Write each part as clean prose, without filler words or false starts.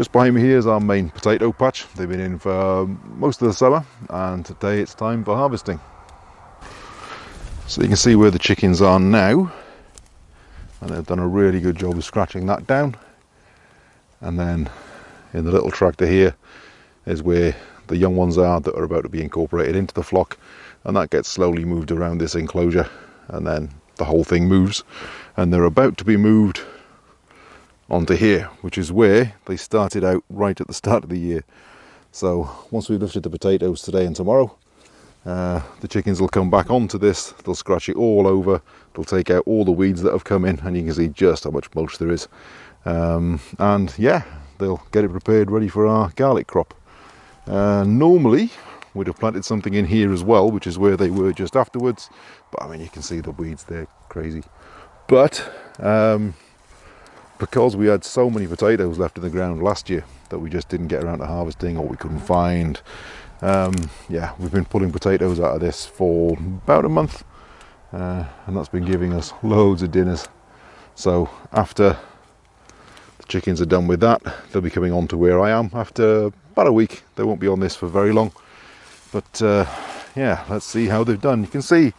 Just behind me here is our main potato patch. They've been in for most of the summer, and today it's time for harvesting. So you can see where the chickens are now, and they've done a really good job of scratching that down. And then in the little tractor here is where the young ones are that are about to be incorporated into the flock, and that gets slowly moved around this enclosure, and then the whole thing moves, and they're about to be moved onto here, which is where they started out right at the start of the year. So once we've lifted the potatoes today and tomorrow, the chickens will come back onto this, they'll scratch it all over, they'll take out all the weeds that have come in, and you can see just how much mulch there is. And yeah, they'll get it prepared ready for our garlic crop. Normally we'd have planted something in here as well, which is where they were just afterwards, but I mean, you can see the weeds, they're crazy. But because we had so many potatoes left in the ground last year that we just didn't get around to harvesting, or we couldn't find, yeah, we've been pulling potatoes out of this for about a month, and that's been giving us loads of dinners. So after the chickens are done with that, they'll be coming on to where I am after about a week. They won't be on this for very long, but yeah, let's see how they've done. You can see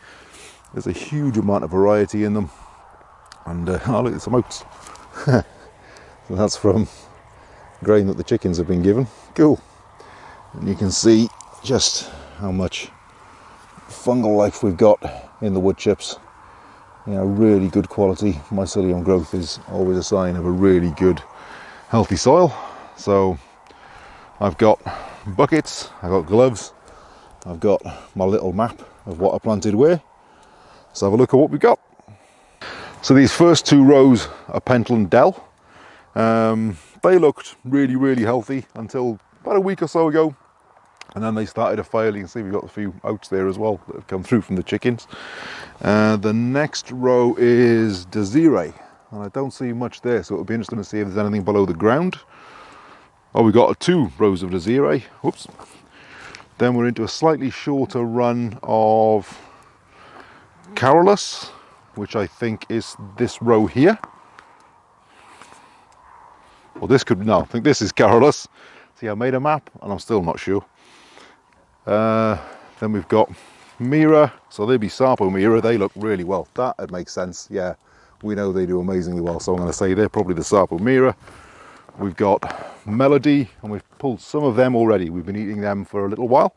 there's a huge amount of variety in them, and oh, look at some oats. So that's from grain that the chickens have been given. Cool. And you can see just how much fungal life we've got in the wood chips. You know, really good quality mycelium growth is always a sign of a really good healthy soil. So I've got buckets, I've got gloves, I've got my little map of what I planted where. Let's have a look at what we've got. So these first two rows are Pentland Dell. They looked really healthy until about a week or so ago, and then they started to fail. You can see we've got a few oats there as well that have come through from the chickens. The next row is Desiree, and I don't see much there, so it'll be interesting to see if there's anything below the ground. Oh, we've got 2 rows of Desiree. Whoops. Then we're into a slightly shorter run of Carolus, which I think is this row here. Well, this could, no, I think this is Carolus. See, I made a map and I'm still not sure. Then we've got Mira, so they'd be Sapo Mira. They look really well. That makes sense. Yeah, we know they do amazingly well, so I'm going to say they're probably the Sapo Mira. We've got Melody, and we've pulled some of them already. We've been eating them for a little while,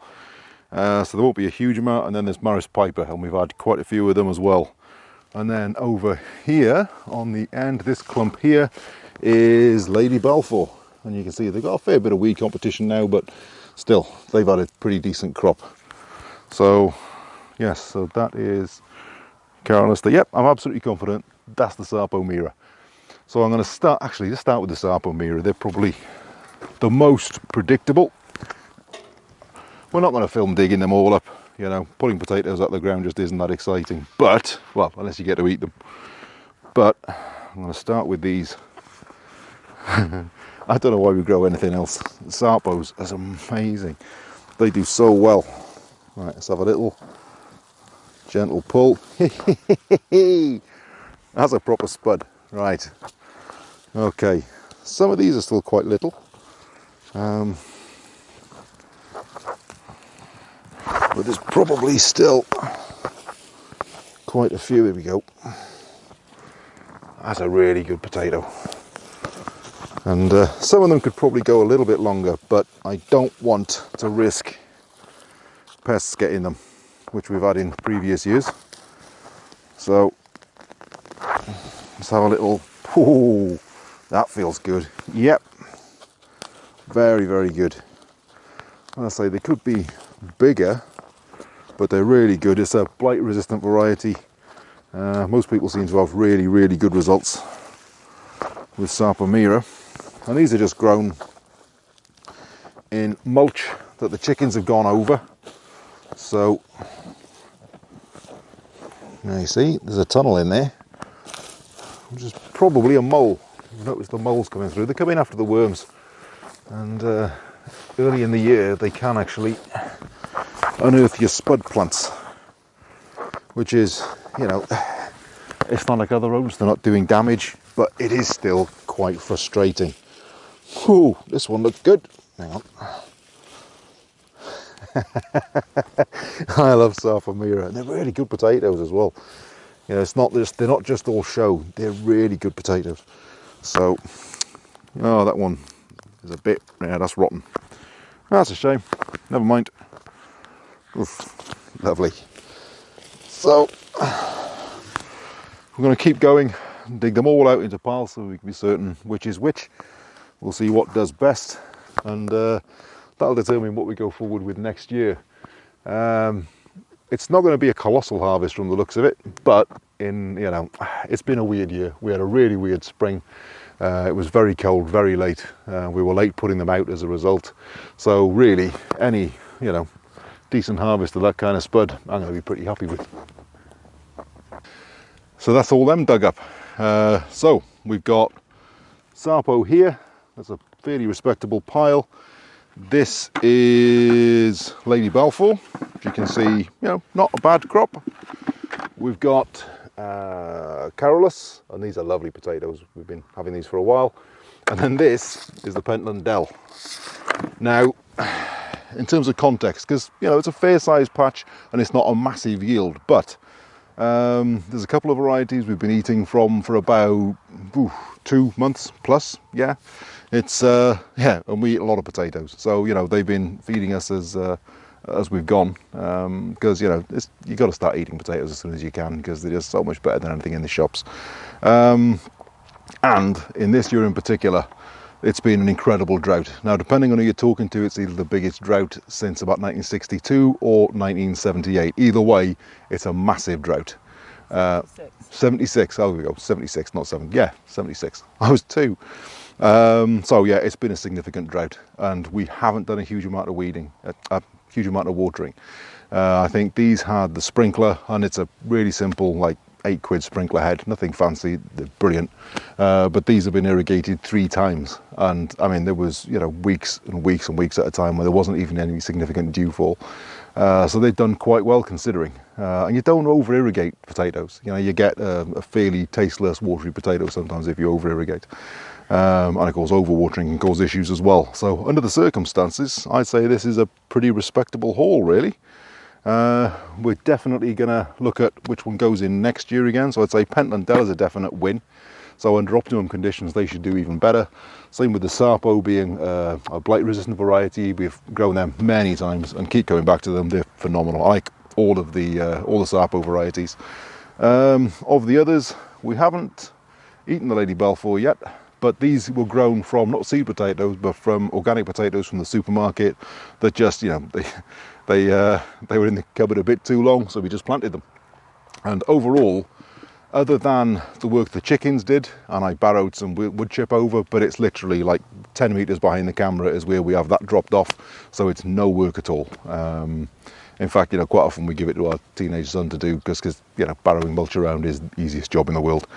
so there won't be a huge amount. And then there's Maris Piper, and we've had quite a few of them as well. And then over here on the end, this clump here is Lady Balfour, and you can see they've got a fair bit of weed competition now, but still they've had a pretty decent crop. So yes, so that is Carolus. Yep, I'm absolutely confident that's the Sapo Mira. So I'm going to start with the Sapo Mira. They're probably the most predictable. We're not going to film digging them all up. You know, pulling potatoes out of the ground just isn't that exciting. But, well, unless you get to eat them. But I'm going to start with these. I don't know why we grow anything else. Sapos are amazing. They do so well. Right, let's have a little gentle pull. That's a proper spud. Right. Okay. Some of these are still quite little. But there's probably still quite a few. Here we go. That's a really good potato. And some of them could probably go a little bit longer, but I don't want to risk pests getting them, which we've had in previous years. So let's have a little, oh, that feels good. Yep, very good. I say they could be bigger, but they're really good. It's a blight resistant variety. Most people seem to have really good results with Sapo Mira, and these are just grown in mulch that the chickens have gone over. So now you see there's a tunnel in there, which is probably a mole. You've noticed the moles coming through. They come in after the worms, and early in the year they can actually unearth your spud plants, which is, you know, it's not like other rodents, they're not doing damage, but it is still quite frustrating. Ooh, this one looks good. Hang on. I love Sapphire, and they're really good potatoes as well. You know, it's not just, they're not just all show, they're really good potatoes. So, oh, that one is a bit, yeah, that's rotten. That's a shame. Never mind. Oof, lovely. So, we're going to keep going, dig them all out into piles so we can be certain which is which. We'll see what does best, and that'll determine what we go forward with next year. It's not going to be a colossal harvest from the looks of it, but it's been a weird year. We had a really weird spring. It was very cold, very late. We were late putting them out as a result. So really, any decent harvest of that kind of spud, I'm going to be pretty happy with. So that's all them dug up. So we've got Sarpo here. That's a fairly respectable pile. This is Lady Balfour. As you can see, not a bad crop. We've got Carolus, and these are lovely potatoes. We've been having these for a while. And then this is the Pentland Dell. Now, in terms of context, because it's a fair sized patch and it's not a massive yield, but there's a couple of varieties we've been eating from for about 2 months plus. Yeah, it's and we eat a lot of potatoes, so they've been feeding us as we've gone, because you got to start eating potatoes as soon as you can, because they're just so much better than anything in the shops. And in this year in particular, it's been an incredible drought. Now, depending on who you're talking to, it's either the biggest drought since about 1962 or 1978. Either way, it's a massive drought. 76. Oh, there we go. 76, not 7. Yeah, 76. I was 2. So yeah, it's been a significant drought, and we haven't done a huge amount of weeding, a huge amount of watering. I think these had the sprinkler, and it's a really simple, like £8 sprinkler head, nothing fancy, they're brilliant. But these have been irrigated 3 times, and I mean there was weeks and weeks and weeks at a time where there wasn't even any significant dewfall. So they've done quite well considering. And you don't over irrigate potatoes. You get a fairly tasteless watery potato sometimes if you over irrigate. And of course overwatering can cause issues as well. So under the circumstances, I'd say this is a pretty respectable haul, really. We're definitely going to look at which one goes in next year again. So I'd say Pentland Dell is a definite win. So under optimum conditions, they should do even better. Same with the Sarpo being a blight-resistant variety. We've grown them many times and keep going back to them. They're phenomenal. I like all the Sarpo varieties. Of the others, we haven't eaten the Lady Balfour yet, but these were grown from not seed potatoes, but from organic potatoes from the supermarket. That just they were in the cupboard a bit too long, so we just planted them. And overall, other than the work the chickens did, and I barrowed some wood chip over, but it's literally like 10 meters behind the camera is where we have that dropped off, so it's no work at all. In fact, quite often we give it to our teenage son to do, because barrowing mulch around is the easiest job in the world.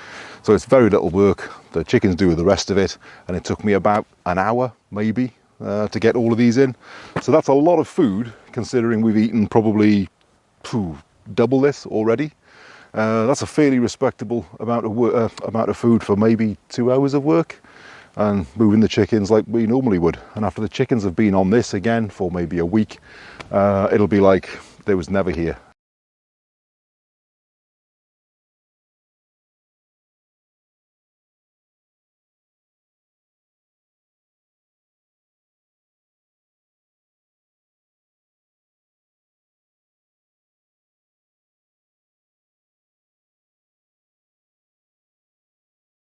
So it's very little work. The chickens do the rest of it, and it took me about an hour maybe to get all of these in. So that's a lot of food, considering we've eaten probably double this already. That's a fairly respectable amount of food for maybe 2 hours of work, and moving the chickens like we normally would. And after the chickens have been on this again for maybe a week, it'll be like they was never here.